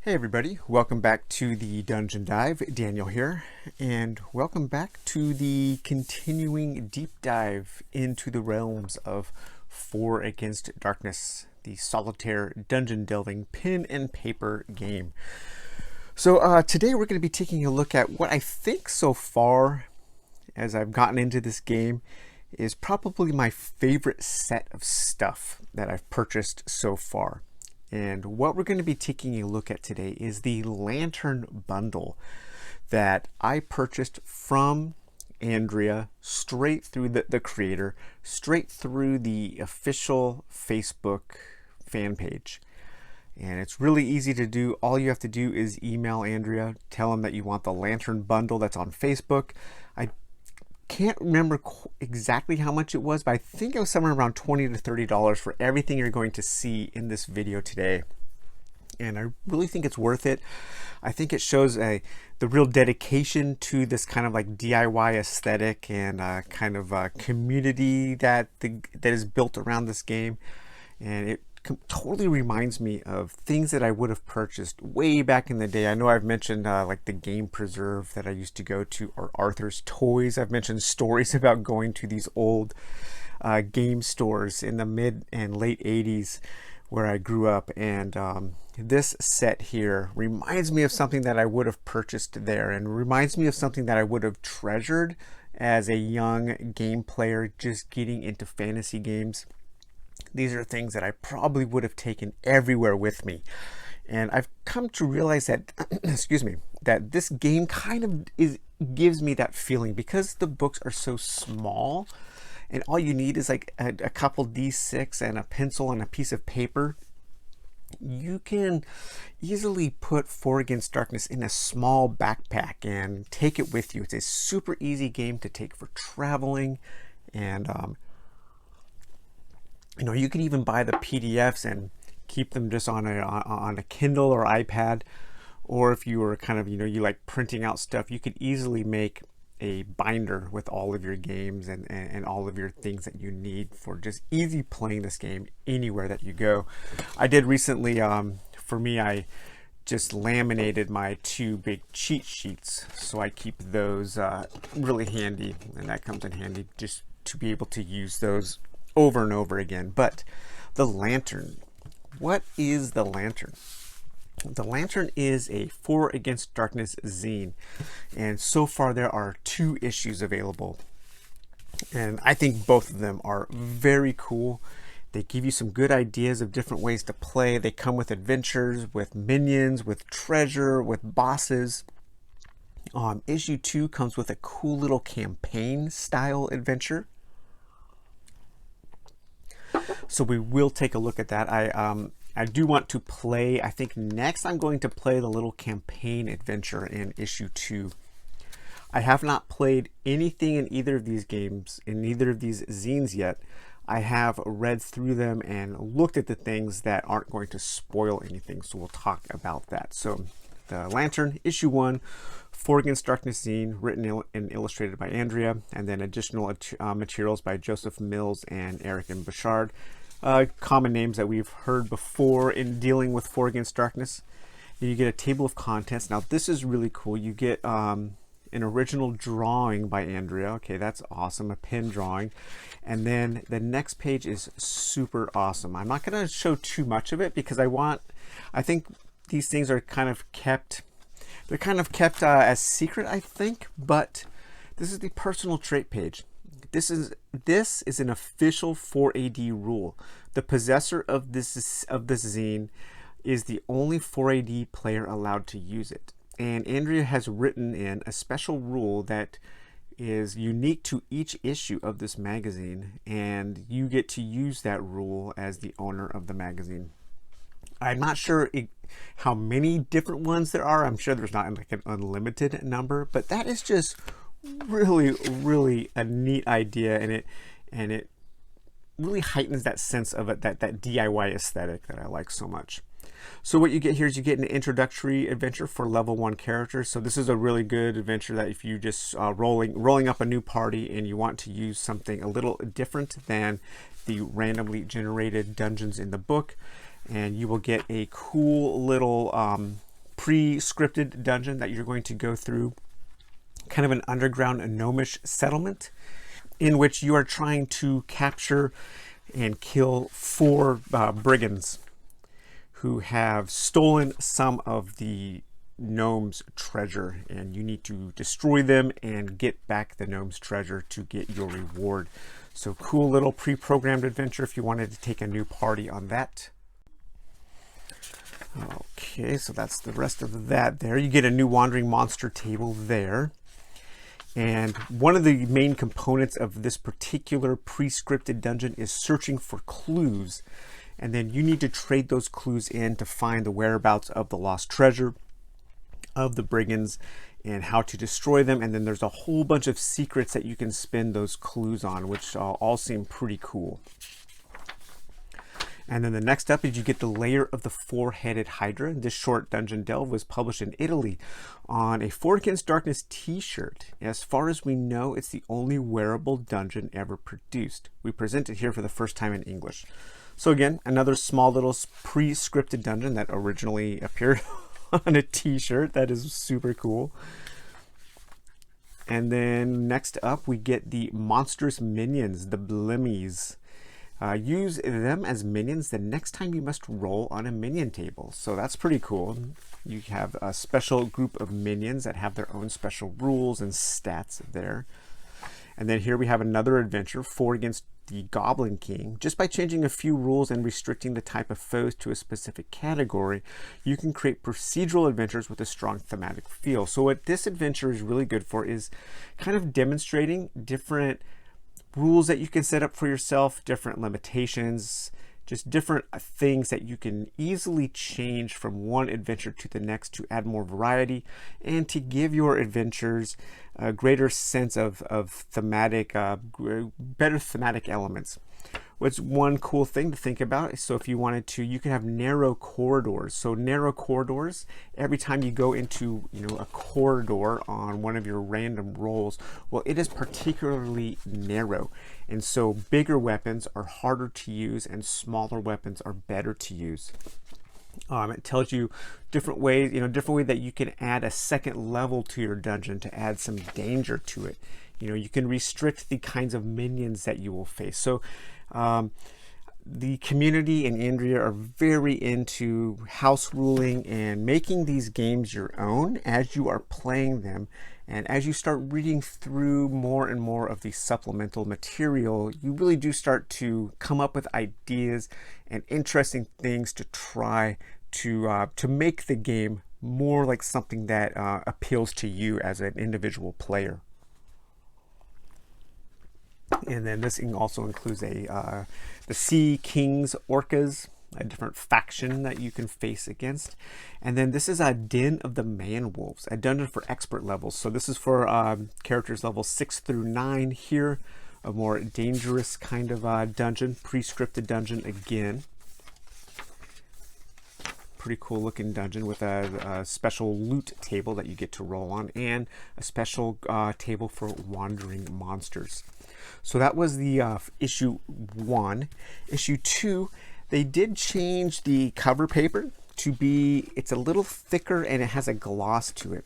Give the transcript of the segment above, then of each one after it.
Hey everybody, welcome back to the Dungeon Dive. Daniel here, and welcome back to the continuing deep dive into the realms of Four Against Darkness, the solitaire dungeon delving pen and paper game. So today we're going to be taking a look at what I think so far as I've gotten into this game is probably my favorite set of stuff that I've purchased so far. And what we're going to be taking a look at today is the Lantern bundle that I purchased from Andrea, straight through the creator, straight through the official Facebook fan page. And it's really easy to do. All you have to do is email Andrea, tell them that you want the Lantern bundle that's on Facebook. I can't remember exactly how much it was, but I think it was somewhere around $20 to $30 for everything you're going to see in this video today. And I really think it's worth it. I think it shows the real dedication to this kind of like DIY aesthetic and kind of community that is built around this game. And it totally reminds me of things that I would have purchased way back in the day. I know I've mentioned like the Game Preserve that I used to go to, or Arthur's Toys. I've mentioned stories about going to these old game stores in the mid and late 80s where I grew up, and this set here reminds me of something that I would have purchased there, and reminds me of something that I would have treasured as a young game player just getting into fantasy games. These are things that I probably would have taken everywhere with me. And I've come to realize that, excuse me, that this game kind of gives me that feeling because the books are so small and all you need is like a couple D6 and a pencil and a piece of paper. You can easily put Four Against Darkness in a small backpack and take it with you. It's a super easy game to take for traveling, and you know, you can even buy the PDFs and keep them just on a Kindle or iPad. Or if you were kind of, you know, you like printing out stuff, you could easily make a binder with all of your games and all of your things that you need for just easy playing this game anywhere that you go. I did recently, for me, I just laminated my two big cheat sheets, so I keep those really handy, and that comes in handy just to be able to use those over and over again. But the Lantern, what is the Lantern? The Lantern is a Four Against Darkness zine, and so far there are 2 issues available, and I think both of them are very cool. They give you some good ideas of different ways to play. They come with adventures, with minions, with treasure, with bosses. Issue 2 comes with a cool little campaign style adventure. So we will take a look at that. I do want to play, I think next I'm going to play the little campaign adventure in issue 2. I have not played anything in either of these games, in either of these zines yet. I have read through them and looked at the things that aren't going to spoil anything, so we'll talk about that. So the Lantern, issue 1, Four Against Darkness zine, written and illustrated by Andrea, and then additional materials by Joseph Mills and Eric and Bouchard. Common names that we've heard before in dealing with Four Against Darkness. And you get a table of contents. Now this is really cool. You get an original drawing by Andrea. Okay, that's awesome. A pen drawing. And then the next page is super awesome. I'm not going to show too much of it because I think these things are kind of kept, they're kind of kept as secret, I think, but this is the personal trait page. This is an official 4AD rule. The possessor of this zine is the only 4AD player allowed to use it. And Andrea has written in a special rule that is unique to each issue of this magazine, and you get to use that rule as the owner of the magazine. I'm not sure how many different ones there are. I'm sure there's not like an unlimited number, but that is just really a neat idea, and it really heightens that sense of it, that DIY aesthetic that I like so much. So what you get here is you get an introductory adventure for level 1 characters. So this is a really good adventure that if you just rolling up a new party and you want to use something a little different than the randomly generated dungeons in the book, and you will get a cool little pre-scripted dungeon that you're going to go through, kind of an underground gnomish settlement in which you are trying to capture and kill 4 brigands who have stolen some of the gnome's treasure, and you need to destroy them and get back the gnome's treasure to get your reward. So cool little pre-programmed adventure if you wanted to take a new party on that. Okay, so that's the rest of that there. You get a new wandering monster table there. And one of the main components of this particular pre-scripted dungeon is searching for clues. And then you need to trade those clues in to find the whereabouts of the lost treasure, of the brigands, and how to destroy them. And then there's a whole bunch of secrets that you can spend those clues on, which all seem pretty cool. And then the next up is you get the Lair of the Four-Headed Hydra. This short dungeon delve was published in Italy on a Four Against Darkness t-shirt. As far as we know, it's the only wearable dungeon ever produced. We present it here for the first time in English. So again, another small little pre-scripted dungeon that originally appeared on a t-shirt. That is super cool. And then next up we get the monstrous minions, the Blimmies. Use them as minions the next time you must roll on a minion table. So that's pretty cool. You have a special group of minions that have their own special rules and stats there. And then here we have another adventure, 4 Against the Goblin King. Just by changing a few rules and restricting the type of foes to a specific category, you can create procedural adventures with a strong thematic feel. So what this adventure is really good for is kind of demonstrating different rules that you can set up for yourself, different limitations, just different things that you can easily change from one adventure to the next to add more variety and to give your adventures a greater sense of thematic, better thematic elements. What's one cool thing to think about? So if you wanted to, you can have narrow corridors. So narrow corridors, every time you go into a corridor on one of your random rolls, well, it is particularly narrow. And so bigger weapons are harder to use and smaller weapons are better to use. It tells you different ways, different way that you can add a second level to your dungeon to add some danger to it. You can restrict the kinds of minions that you will face. So the community in Andrea are very into house ruling and making these games your own as you are playing them. And as you start reading through more and more of the supplemental material, you really do start to come up with ideas and interesting things to try to make the game more like something that appeals to you as an individual player. And then this also includes the Sea Kings Orcas, a different faction that you can face against. And then this is a Den of the Man-Wolves, a dungeon for expert levels. So this is for characters levels 6 through 9 here, a more dangerous kind of dungeon, pre-scripted dungeon again. Pretty cool looking dungeon with a special loot table that you get to roll on and a special table for wandering monsters. So that was the issue 1. Issue 2, they did change the cover paper to be, it's a little thicker and it has a gloss to it.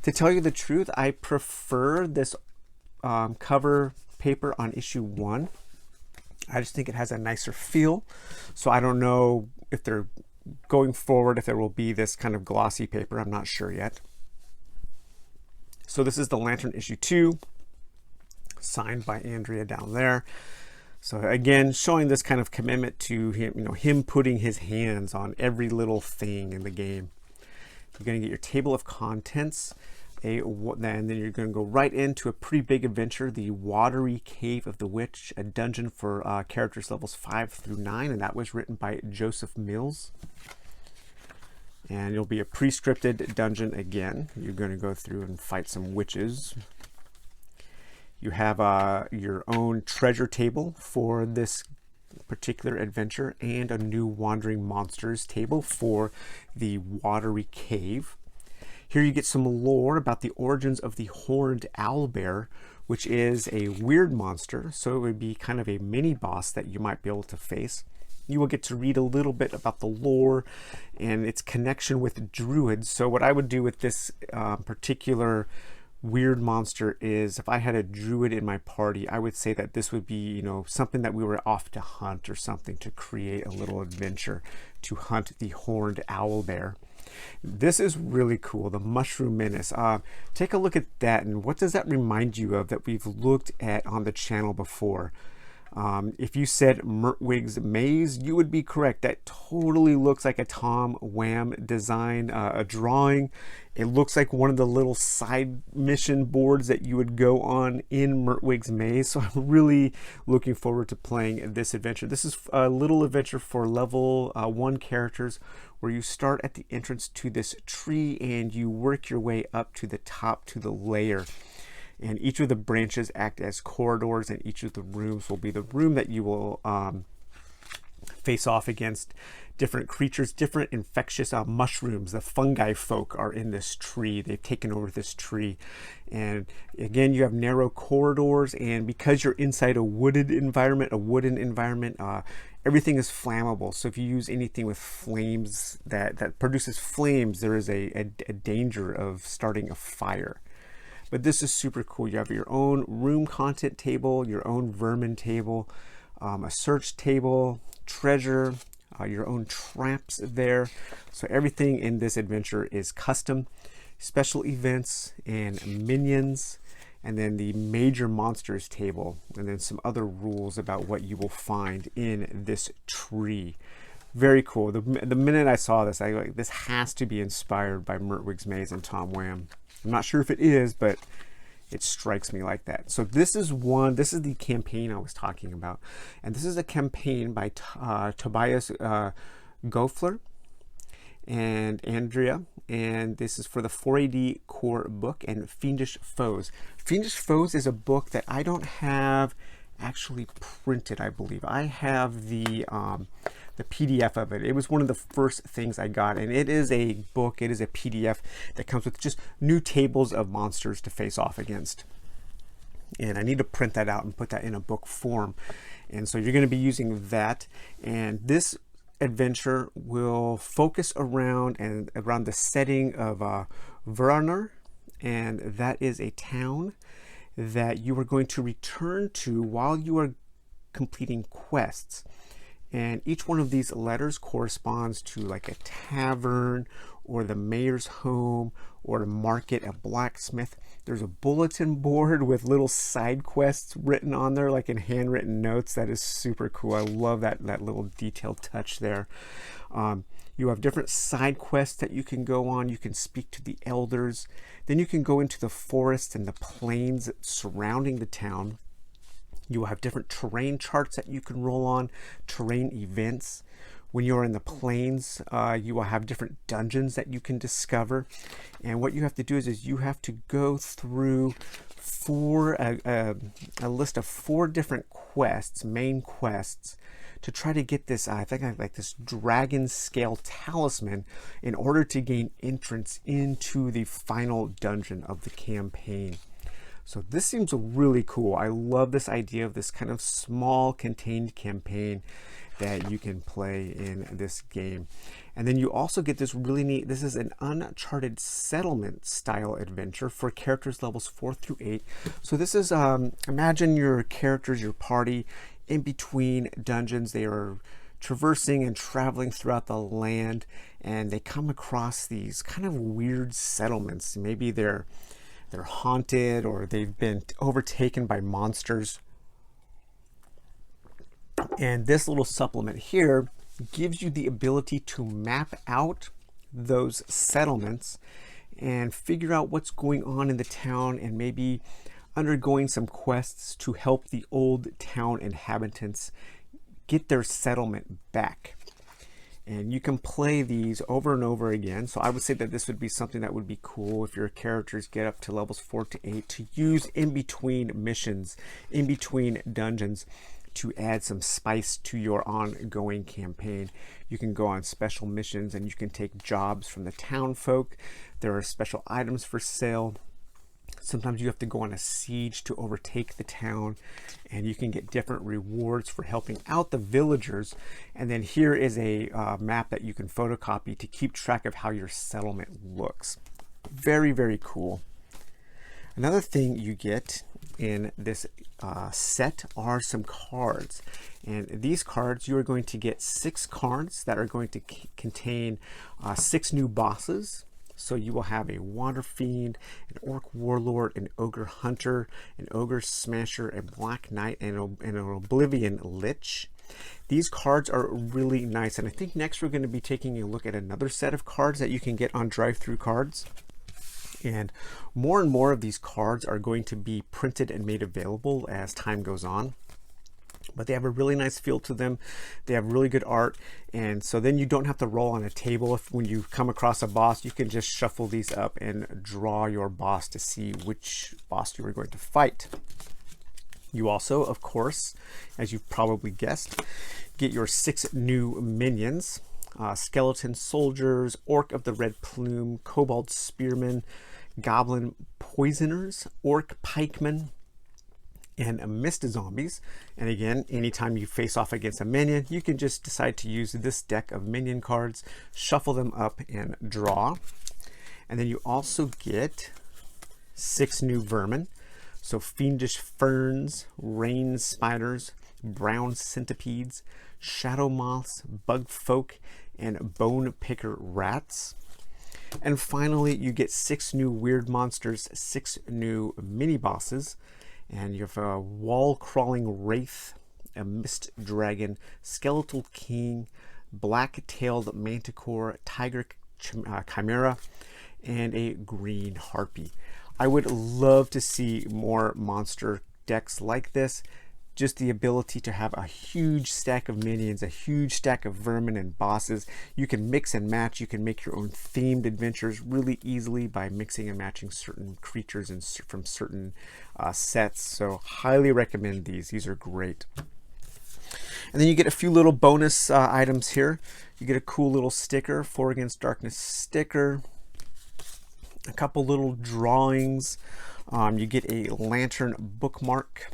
To tell you the truth, I prefer this cover paper on issue 1. I just think it has a nicer feel. So I don't know if they're going forward, if there will be this kind of glossy paper. I'm not sure yet. So this is the Lantern issue 2. Signed by Andrea down there. So again, showing this kind of commitment to him, him putting his hands on every little thing in the game. You're going to get your table of contents, and then you're going to go right into a pretty big adventure, the Watery Cave of the Witch, a dungeon for characters levels 5 through 9, and that was written by Joseph Mills. And it'll be a pre-scripted dungeon again. You're going to go through and fight some witches. You have your own treasure table for this particular adventure and a new wandering monsters table for the Watery Cave. Here you get some lore about the origins of the horned owlbear, which is a weird monster. So it would be kind of a mini boss that you might be able to face. you will get to read a little bit about the lore and its connection with druids. So what I would do with this particular weird monster is, if I had a druid in my party, I would say that this would be, you know, something that we were off to hunt or something, to create a little adventure to hunt the horned owl bear. This is really cool, the Mushroom Menace. Take a look at that, and what does that remind you of that we've looked at on the channel before? If you said Mertwig's Maze, you would be correct. That totally looks like a Tom Wham design, a drawing. It looks like one of the little side mission boards that you would go on in Mertwig's Maze. So I'm really looking forward to playing this adventure. This is a little adventure for level 1 characters, where you start at the entrance to this tree and you work your way up to the top to the layer. And each of the branches act as corridors, and each of the rooms will be the room that you will face off against different creatures, different infectious mushrooms. The fungi folk are in this tree. They've taken over this tree. And again, you have narrow corridors, and because you're inside a wooden environment, everything is flammable. So if you use anything with flames that produces flames, there is a danger of starting a fire. But this is super cool. You have your own room content table, your own vermin table, a search table, treasure, your own traps there. So everything in this adventure is custom. Special events and minions, and then the major monsters table, and then some other rules about what you will find in this tree. Very cool. The minute I saw this, I like, this has to be inspired by Mertwig's Maze and Tom Wham. I'm not sure if it is, but it strikes me like that. So this is the campaign I was talking about. And this is a campaign by Tobias Goeffler and Andrea. And this is for the 4AD core book and Fiendish Foes. Fiendish Foes is a book that I don't have actually printed, I believe. I have the PDF of it. It was one of the first things I got, and it is a book, it is a PDF that comes with just new tables of monsters to face off against. And I need to print that out and put that in a book form. And so you're going to be using that. And this adventure will focus around the setting of Verner, and that is a town that you are going to return to while you are completing quests. And each one of these letters corresponds to like a tavern or the mayor's home or a market, a blacksmith. There's a bulletin board with little side quests written on there, like in handwritten notes. That is super cool. I love that little detailed touch there. You have different side quests that you can go on. You can speak to the elders. Then you can go into the forest and the plains surrounding the town. You will have different terrain charts that you can roll on, terrain events. When you're in the plains, you will have different dungeons that you can discover. And what you have to do is you have to go through a list of 4 different quests, main quests, to try to get this, I think I like this dragon scale talisman in order to gain entrance into the final dungeon of the campaign. So this seems really cool. I love this idea of this kind of small contained campaign that you can play in this game. And then you also get this really neat, this is an Uncharted settlement style adventure for characters levels 4 through 8. So this is, imagine your characters, your party, in between dungeons. They are traversing and traveling throughout the land, and they come across these kind of weird settlements. Maybe they're haunted, or they've been overtaken by monsters. And this little supplement here gives you the ability to map out those settlements and figure out what's going on in the town, and maybe undergoing some quests to help the old town inhabitants get their settlement back. And you can play these over and over again. So I would say that this would be something that would be cool if your characters get up to levels 4 to 8 to use in between missions, in between dungeons, to add some spice to your ongoing campaign. You can go on special missions and you can take jobs from the town folk. There are special items for sale. Sometimes you have to go on a siege to overtake the town, and you can get different rewards for helping out the villagers. And then here is a map that you can photocopy to keep track of how your settlement looks. Very, very cool. Another thing you get in this set are some cards. And these cards, you are going to get 6 cards that are going to contain 6 new bosses. So you will have a Water Fiend, an Orc Warlord, an Ogre Hunter, an Ogre Smasher, a Black Knight, and an Oblivion Lich. These cards are really nice, and I think next we're going to be taking a look at another set of cards that you can get on Drive-Thru Cards. And more of these cards are going to be printed and made available as time goes on. But they have a really nice feel to them. They have really good art, and so then you don't have to roll on a table. When you come across a boss, you can just shuffle these up and draw your boss to see which boss you are going to fight. You also, of course, as you've probably guessed, get your 6 new minions. Skeleton Soldiers, Orc of the Red Plume, Kobold Spearmen, Goblin Poisoners, Orc Pikemen, and Mist Zombies. And again, anytime you face off against a minion, you can just decide to use this deck of minion cards, shuffle them up, and draw. And then you also get 6 new vermin. So Fiendish Ferns, Rain Spiders, Brown Centipedes, Shadow Moths, Bug Folk, and Bone Picker Rats. And finally, you get 6 new weird monsters, 6 new mini bosses. And you have a wall-crawling wraith, a mist dragon, skeletal king, black-tailed manticore, tiger chimera, and a green harpy. I would love to see more monster decks like this. Just the ability to have a huge stack of minions, a huge stack of vermin and bosses. You can mix and match. You can make your own themed adventures really easily by mixing and matching certain creatures and from certain sets. So highly recommend these. These are great. And then you get a few little bonus items here. You get a cool little sticker, 4 Against Darkness sticker. A couple little drawings. You get a lantern bookmark.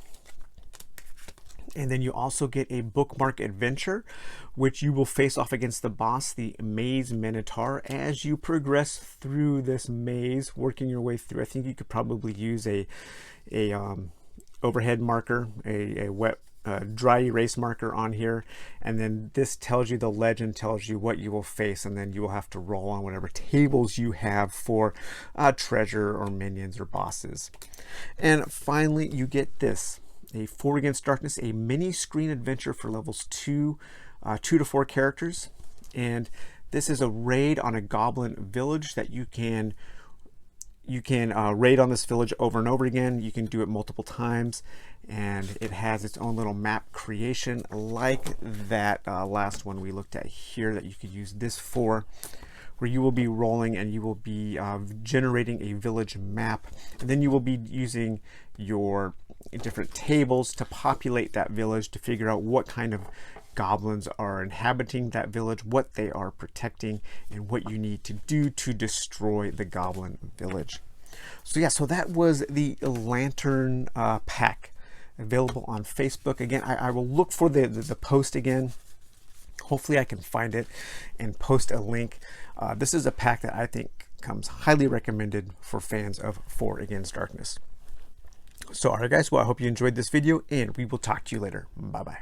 And then you also get a bookmark adventure, which you will face off against the boss, the Maze Minotaur, as you progress through this maze, working your way through. I think you could probably use a overhead marker, a wet dry erase marker on here, and then this tells you, the legend tells you what you will face, and then you will have to roll on whatever tables you have for treasure or minions or bosses. And finally, you get this. A 4 Against Darkness, a mini screen adventure for levels 2 to 4 characters. And this is a raid on a goblin village that you can raid on this village over and over again. You can do it multiple times, and it has its own little map creation like that last one we looked at here that you could use this for, where you will be rolling and you will be generating a village map, and then you will be using your different tables to populate that village to figure out what kind of goblins are inhabiting that village, what they are protecting, and what you need to do to destroy the goblin village. So yeah, so that was the Lantern pack available on Facebook. Again, I will look for the post again. Hopefully I can find it and post a link. This is a pack that I think comes highly recommended for fans of 4 Against Darkness. So alright guys, well I hope you enjoyed this video, and we will talk to you later. Bye bye.